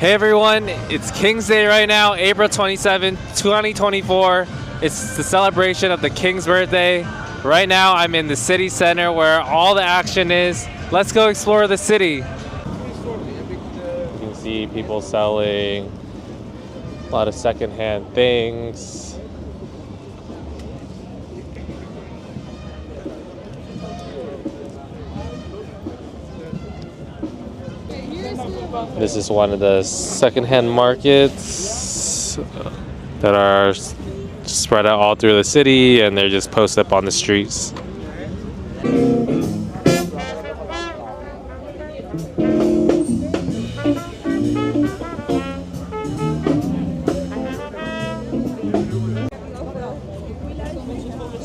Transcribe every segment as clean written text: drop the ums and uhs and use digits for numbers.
Hey everyone, it's King's Day right now, April 27, 2024. It's the celebration of the King's birthday. Right now I'm in the city center where all the action is. Let's go explore the city. You can see people selling a lot of secondhand things. This is one of the secondhand markets that are spread out all through the city, and they're just posted up on the streets.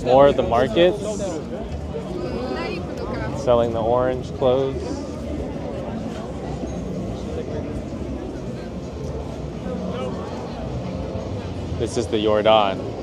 More of the markets selling the orange clothes. This is the Joordan.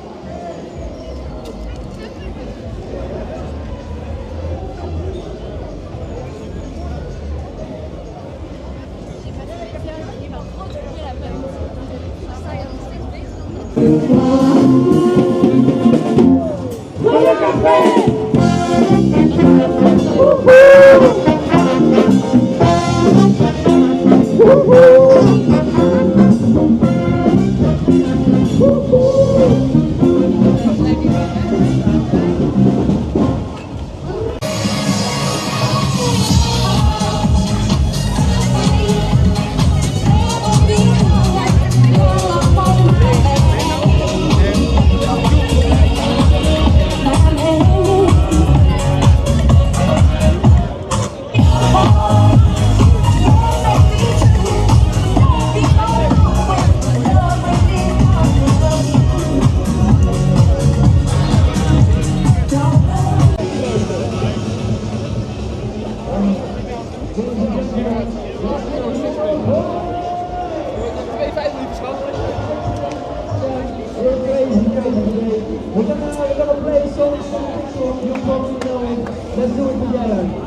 Let's do it together.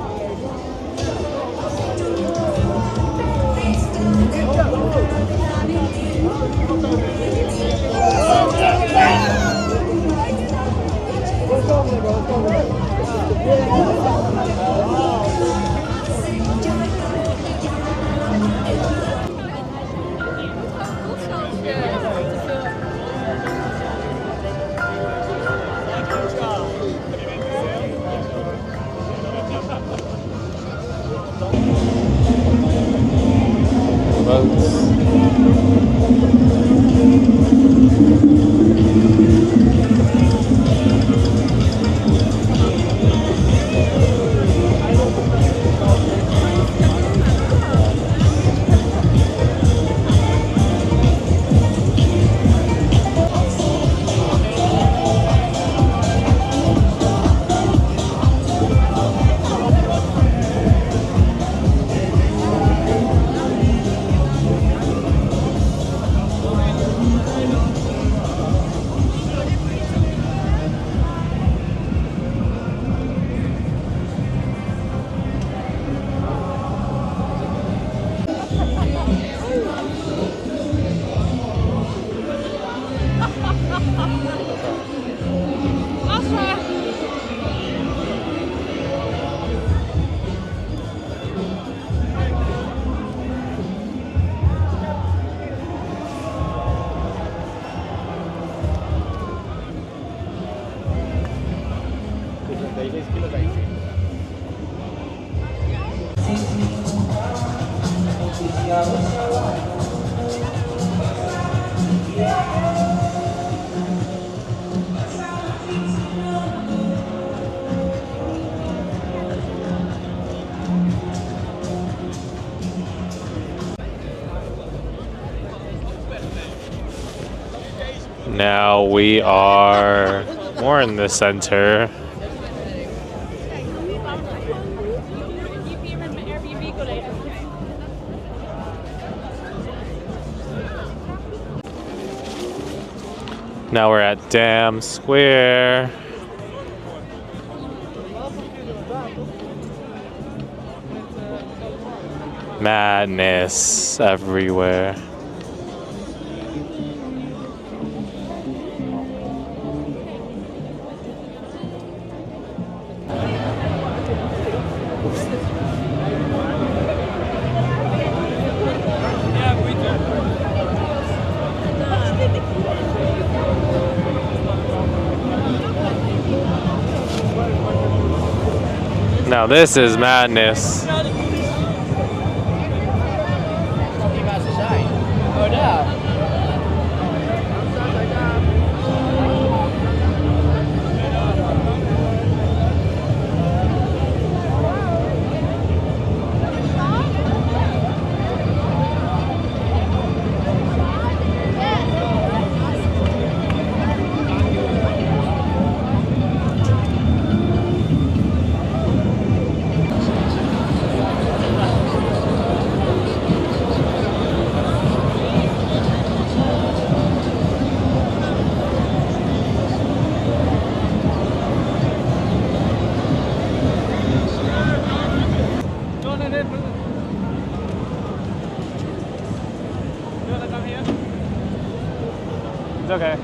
Now we are more in the center. Now we're at Dam Square. madness everywhere. Now this is madness. It's okay.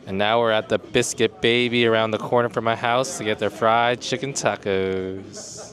And now we're at the Biscuit Baby around the corner from my house to get their fried chicken tacos.